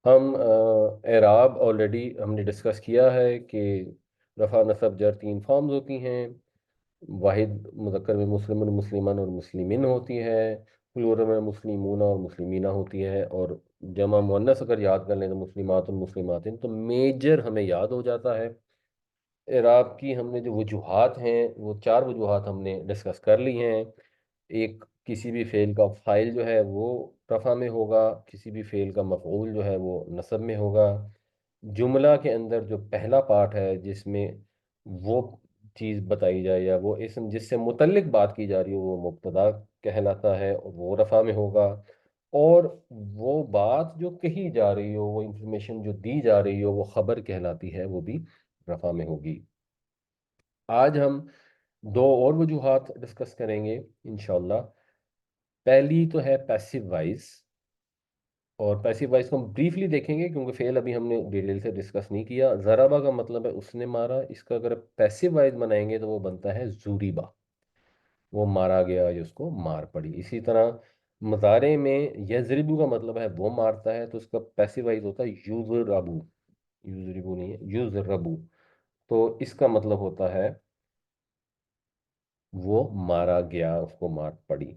हम एराब ऑलरेडी हमने डिस्कस किया है कि रफ़ा नसब जर तीन फॉर्म्स होती हैं। वाहिद मुज़क्कर में मुस्लिम मुस्लिमान और मुस्लिमिन होती है। प्लूरल में मुस्लिमूना और मुस्लिमीना होती है। और जमा मुअन्नस अगर याद कर लें तो मुस्लिमात और मुस्लिमातिन, तो मेजर हमें याद हो जाता है। एराब की हमने जो वजूहात हैं वो चार वजूहात हमने डिस्कस कर ली हैं। एक, किसी भी फेल का फाइल जो है वो रफ़ा में होगा, किसी भी फेल का मफ़ऊल जो है वो नसब में होगा। जुमला के अंदर जो पहला पार्ट है जिसमें वो चीज़ बताई जाए या वो इसम जिससे मुतल्लिक बात की जा रही हो वो मुब्तदा कहलाता है और वो रफ़ा में होगा। और वो बात जो कही जा रही हो, वो इंफॉर्मेशन जो दी जा रही हो, वो खबर कहलाती है, वो भी रफ़ा में होगी। आज हम दो और वजूहात डिस्कस करेंगे इंशाल्लाह। पहली तो है पैसिव वॉइस। और पैसिव वॉइस को हम ब्रीफली देखेंगे क्योंकि फेल अभी हमने डिटेल से डिस्कस नहीं किया। ज़राबा का मतलब है उसने मारा, इसका अगर पैसिव वॉइस बनाएंगे तो वो बनता है जूरीबा, वो मारा गया या उसको मार पड़ी। इसी तरह मुजारे में यजरिबू का मतलब है वो मारता है, तो उसका पैसिव वॉइस होता है यूजरबू। यूजरिबू नहीं है, यूजरबू। तो इसका मतलब होता है वो मारा गया, उसको मार पड़ी।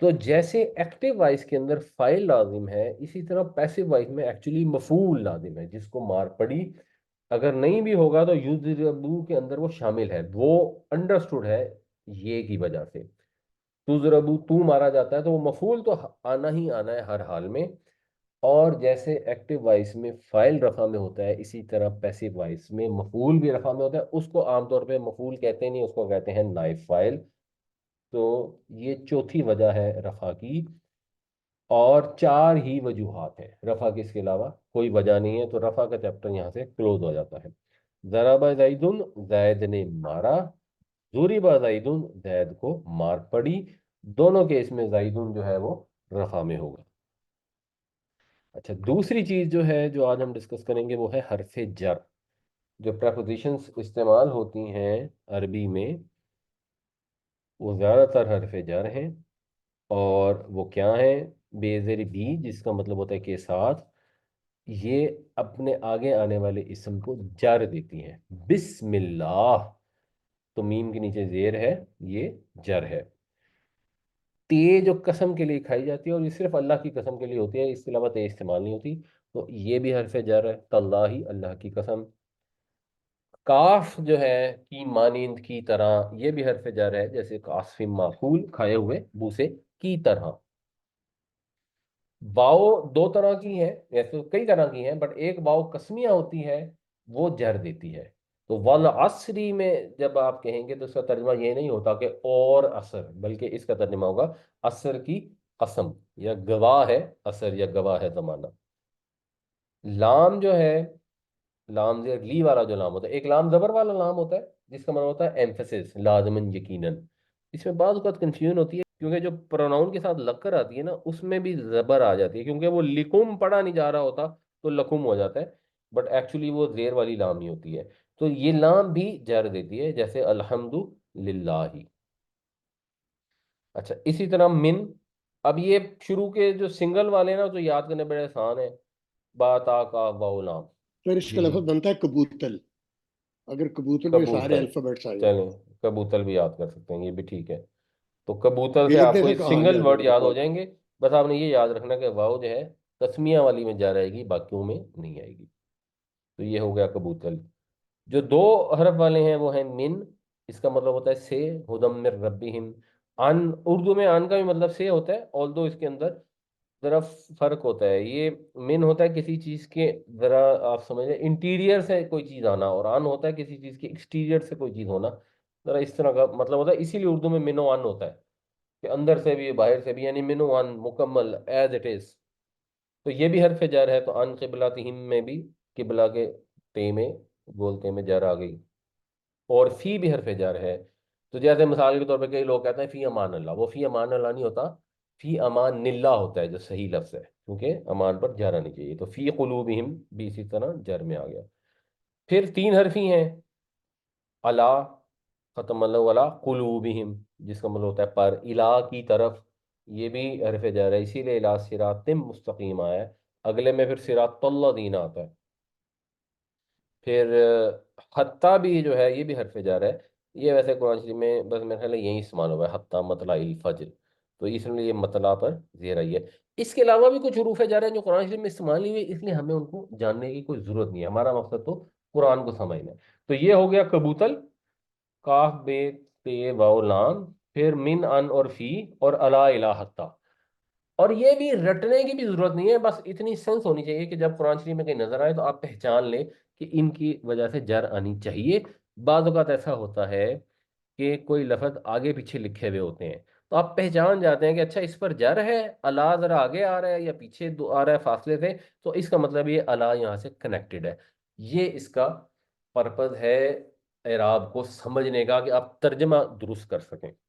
तो जैसे एक्टिव वॉइस के अंदर फाइल लाजिम है, इसी तरह पैसिव वॉइस में एक्चुअली मफूल लाजिम है जिसको मार पड़ी। अगर नहीं भी होगा तो यूजरबू के अंदर वो शामिल है, वो अंडरस्टूड है ये की वजह से। तुजरबू तू मारा जाता है तो वो मफूल तो आना ही आना है हर हाल में। और जैसे एक्टिव वॉइस में फाइल रफा में होता है, इसी तरह पैसिव वॉइस में मफूल भी रफा में होता है। उसको आमतौर पे मफूल कहते नहीं, उसको कहते हैं नाइब फाइल। तो ये चौथी वजह है रफा की। और चार ही वजूहात हैं रफ़ा की, इसके अलावा कोई वजह नहीं है। तो रफ़ा का चैप्टर यहाँ से क्लोज हो जाता है। ज़राबा जैदुन, जैद ने मारा। ज़ुरिबा जैदुन, जैद को मार पड़ी। दोनों केस में जैदुन जो है वो रफ़ा में होगा। अच्छा, दूसरी चीज़ जो है जो आज हम डिस्कस करेंगे वो है हरफ जर। जो प्रपोजिशंस इस्तेमाल होती हैं अरबी में, वो ज़्यादातर हरफ जर हैं। और वो क्या है? बेज़ेर बी, जिसका मतलब होता है के साथ। ये अपने आगे आने वाले इसम को जार देती हैं। बिस्मिल्लाह, तो मीम के नीचे जेर है, ये जर है। ते जो कसम के लिए खाई जाती है और ये सिर्फ अल्लाह की कसम के लिए होती है, इसके अलावा ते इस्तेमाल नहीं होती। तो ये भी हरफ जर है, तल्लाही, अल्लाह की कसम। काफ जो है की मानिंद की तरह, ये भी हरफ जर है, जैसे कासफिम माकूल, खाए हुए बूसे की तरह। वाओ दो तरह की है, वैसे तो कई तरह की है, बट एक वाओ कस्मिया होती है, वो जर देती है। तो वल असरी में जब आप कहेंगे तो इसका तर्जुमा ये नहीं होता कि और असर, बल्कि इसका तर्जुमा होगा असर की कसम, या गवाह है असर, या गवाह है जमाना। लाम जो है, लाम जो ली वाला जो लाम होता है, एक लाम जबर वाला लाम होता है जिसका मतलब होता है एम्फेसिस, लाजमन, यकीनन। इसमें बाद वक्त कंफ्यूजन होती है क्योंकि जो प्रोनाउन के साथ लकर आती है ना, उसमें भी जबर आ जाती है, क्योंकि वो लिकुम पढ़ा नहीं जा रहा होता तो लकुम हो जाता है। बट एक्चुअली वो जेर वाली लाम ही होती है। तो ये लाम भी जर देती है, जैसे अल्हम्दुलिल्लाहि। अच्छा, इसी तरह मिन। अब ये शुरू के जो सिंगल वाले ना, तो याद करने बड़े आसान है। बाता का वाउलाम। फिर इसका जी जी। लफ्ज बनता है कबूतल। अगर कबूतल में सारे कबूतल, अल्फाबेट्स आ जाए। चलें, कबूतल भी याद कर सकते हैं, ये भी ठीक है। तो कबूतल से गेंदे आपको से ये कहाँ सिंगल याद वर्ड है याद हो कौन। जाएंगे। बस आपने ये याद रखना कि वाव जो है तस्मिया वाली में जा रहेगी, बाकियों में नहीं आएगी। तो ये हो गया कबूतल। जो दो हरफ वाले हैं वो है मिन। इसका मतलब होता है से, हुदम मिर रब्बिहिम। अन, उर्दू में अन का भी मतलब से होता है, ऑल्दो इसके अंदर जरा फर्क होता है। ये मिन होता है किसी चीज के, जरा आप समझ लें, इंटीरियर से कोई चीज आना, और अन होता है किसी चीज के एक्सटीरियर से कोई चीज होना। जरा इस तरह का मतलब होता है, इसीलिए उर्दू में मिनो अन होता है कि अंदर से भी बाहर से भी, यानी मिनो अन मुकम्मल एज इट इज। तो ये भी हरफ जर है। तो अन किबलातिहिम में भी किबला के ते में, बोलते में जर आ गई। और फी भी हरफ जर है। तो जैसे मिसाल के तौर पे कई लोग कहते हैं फी अमान अल्लाह, वो फी अमान अल्लाह नहीं होता, फी अमान निल्ला होता है, जो सही लफ्ज है, क्योंकि अमान पर जर आनी चाहिए। तो फी कुलूबिहिम भी इसी तरह जर में आ गया। फिर तीन हरफी हैं, अला, खत्म वाला कुलूबिहिम, जिसका मतलब होता है पर, इला की तरफ। ये भी हरफ जर है, इसीलिए इला सिरातिम मुस्तकीम आया है। अगले में फिर सिरातल्लज़ीना आता है। फिर हत्ता भी जो है ये भी हरफ जार है। ये वैसे कुरान शरीफ में बस मेरे ख्याल है यही इस्तेमाल हुआ है, हत्ता मतला इल फज्र, तो इसलिए ये मतला पर जेर आई है। इसके अलावा भी कुछ हरूफ जार हैं जो कुरान शरीफ में इस्तेमाल नहीं हुए, इसलिए हमें उनको जानने की कोई जरूरत नहीं है, हमारा मकसद तो कुरान को समझना है। तो ये हो गया कबूतल, काफ बे पे वाओ लाम, फिर मिन अन और फी, और अला इला हत्ता। और ये भी रटने की भी जरूरत नहीं है, बस इतनी सेंस होनी चाहिए कि जब कुरान शरीफ में कहीं नजर आए तो आप पहचान लें कि इनकी वजह से जर आनी चाहिए। बाज़ औक़ात ऐसा होता है कि कोई लफ्ज आगे पीछे लिखे हुए होते हैं, तो आप पहचान जाते हैं कि अच्छा इस पर जर है, अला जरा आगे आ रहा है या पीछे आ रहा है फासले से, तो इसका मतलब ये अला यहाँ से कनेक्टेड है। ये इसका पर्पज है एराब को समझने का, कि आप तर्जमा दुरुस्त कर सकें।